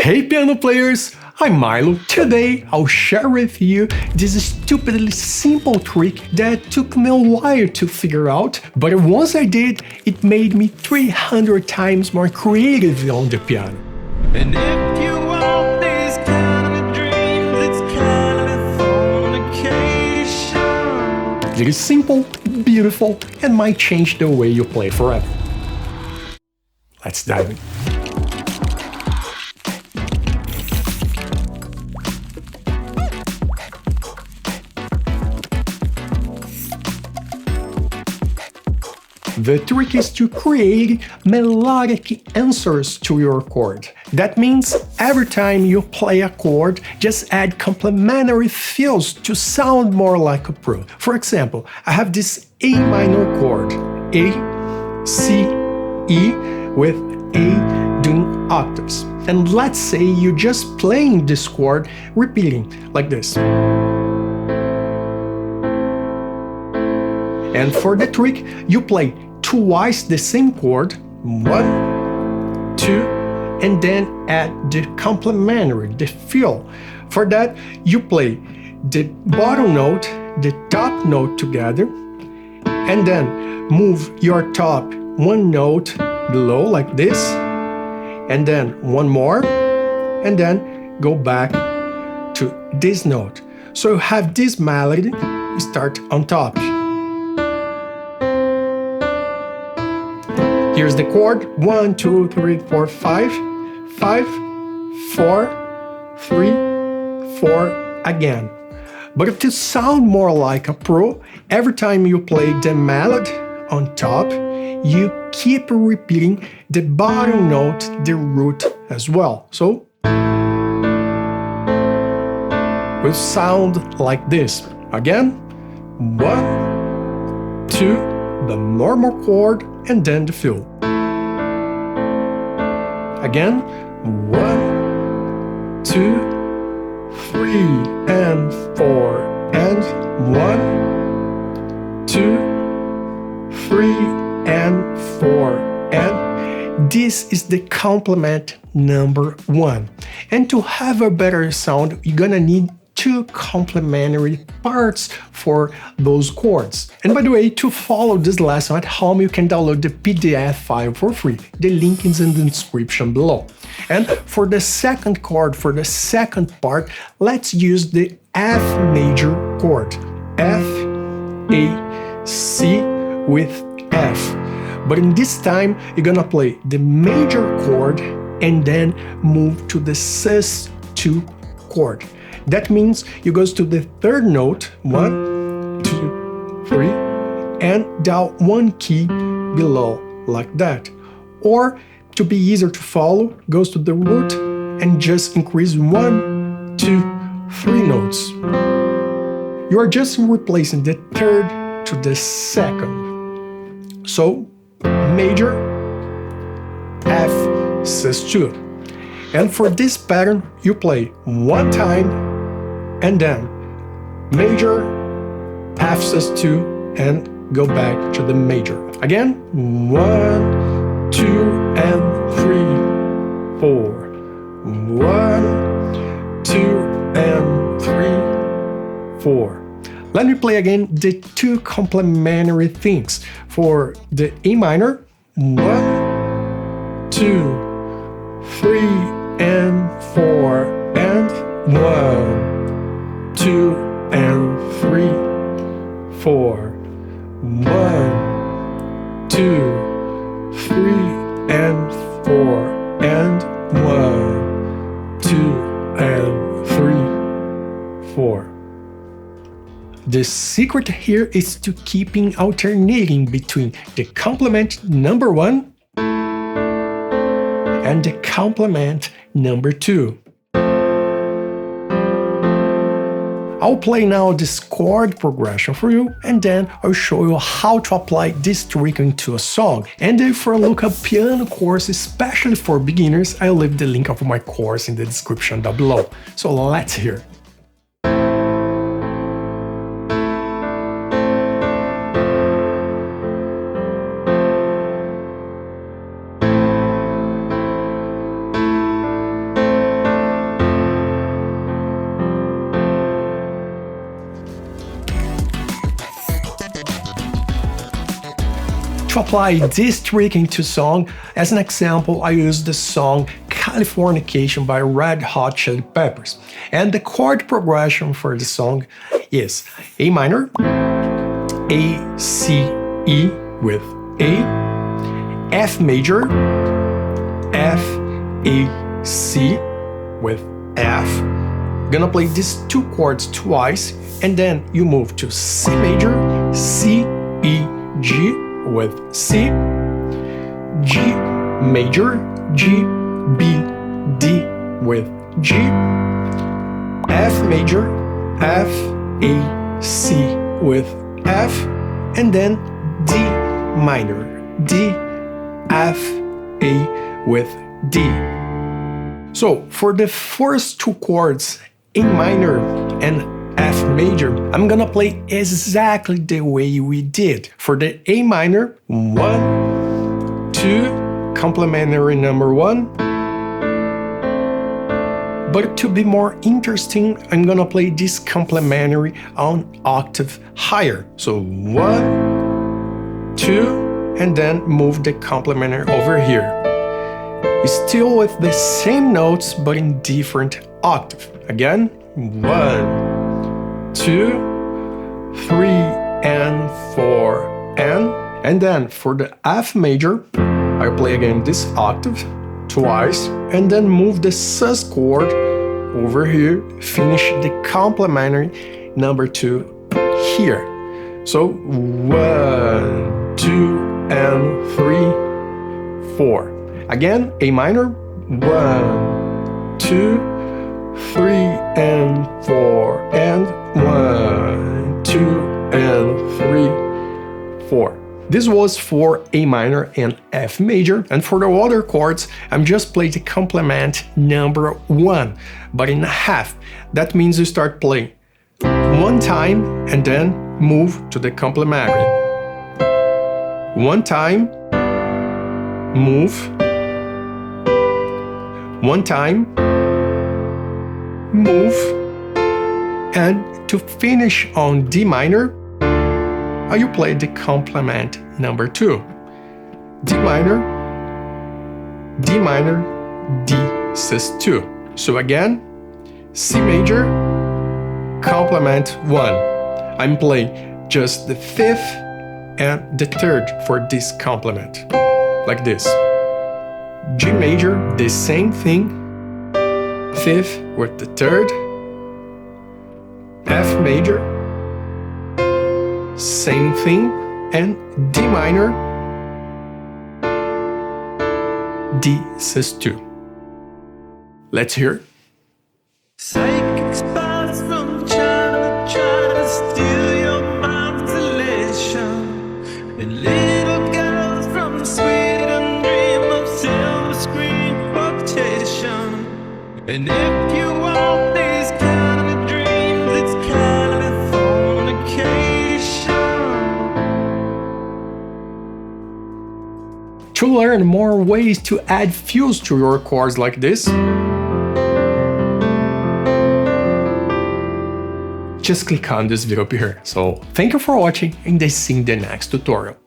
Hey piano players, I'm Milo. Today I'll share with you this stupidly simple trick that took me a while to figure out, but once I did, it made me 300 times more creative on the piano. And if you want these kind of dreams, it's kind of fornication. It is simple, beautiful, and might change the way you play forever. Let's dive in. The trick is to create melodic answers to your chord. That means every time you play a chord, just add complementary fills to sound more like a pro. For example, I have this A minor chord, A, C, E, with A doing octaves. And let's say you're just playing this chord, repeating like this. And for the trick, you play twice the same chord, 1, 2, and then add the complementary, the fill. For that, you play the bottom note, the top note together, and then move your top one note below like this, and then one more, and then go back to this note. So you have this melody start on top. Here's the chord, 1, 2, 3, 4, 5, 5, 4, 3, 4 again. But to sound more like a pro, every time you play the melody on top, you keep repeating the bottom note, the root as well. So will sound like this. Again, 1, 2, the normal chord, and then the fill. Again, 1, 2, 3, and 4, and 1, 2, 3, and 4, and this is the complement number 1. And to have a better sound, you're gonna need 2 complementary parts for those chords. And by the way, to follow this lesson at home, you can download the PDF file for free. The link is in the description below. And for the second chord, for the second part, let's use the F major chord. F, A, C with F. But in this time, you're gonna play the major chord and then move to the sus2 chord. That means you go to the third note, 1, 2, 3, and down one key below, like that. Or, to be easier to follow, goes to the root and just increase 1, 2, 3 notes. You are just replacing the third to the second. So, major, F, sus2. And for this pattern, you play one time, and then major, F sus2, and go back to the major. Again, 1, 2, and 3, 4. 1, 2, and 3, 4. Let me play again the 2 complementary things. For the A minor, 1, 2, 3, and 4, and 1, 2, and 3, 4, 1, 2, 3, and 4, and 1, 2, and 3, 4. The secret here is to keeping alternating between the complement number 1 and the complement number 2. I'll play now this chord progression for you, and then I'll show you how to apply this trick into a song. And if you look at piano course, especially for beginners, I'll leave the link of my course in the description down below. So let's hear. To apply this trick into song, as an example, I use the song Californication by Red Hot Chili Peppers. And the chord progression for the song is A minor, A, C, E with A, F major, F, A, C with F. Gonna play these two chords twice, and then you move to C major, C, E, G with C, G major, G, B, D with G, F major, F, A, C with F, and then D minor, D, F, A with D. So for the first two chords, A minor and F major, I'm gonna play exactly the way we did. For the A minor, 1, 2, complementary number 1. But to be more interesting, I'm gonna play this complementary on octave higher. So 1, 2, and then move the complementary over here. Still with the same notes, but in different octave. Again, 1, 2, 3, and 4, and then for the F major, I play again this octave twice, and then move the sus chord over here, finish the complementary number 2 here. So 1, 2, and 3, 4. Again, A minor, 1, 2, 3, and 4, and 1, 2, and 3, 4. This was for A minor and F major, and for the other chords, I'm just playing the complement number 1, but in half. That means you start playing one time and then move to the complementary. One time, move. One time, move, and to finish on D minor, you play the complement number 2. D minor, D minor, D sus2. So again, C major, complement 1. I'm playing just the 5th and the 3rd for this complement, like this. G major, the same thing, 5th with the 3rd, F major, same thing, and D minor, D sus2. Let's hear. Psychic spies from China try to steal your mind's elation. And little girls from Sweden dream of silver screen quotation. And if you want these kind of dreams, it's Californication. To learn more ways to add fills to your chords like this, just click on this video up here. So thank you for watching, and I see you in the next tutorial.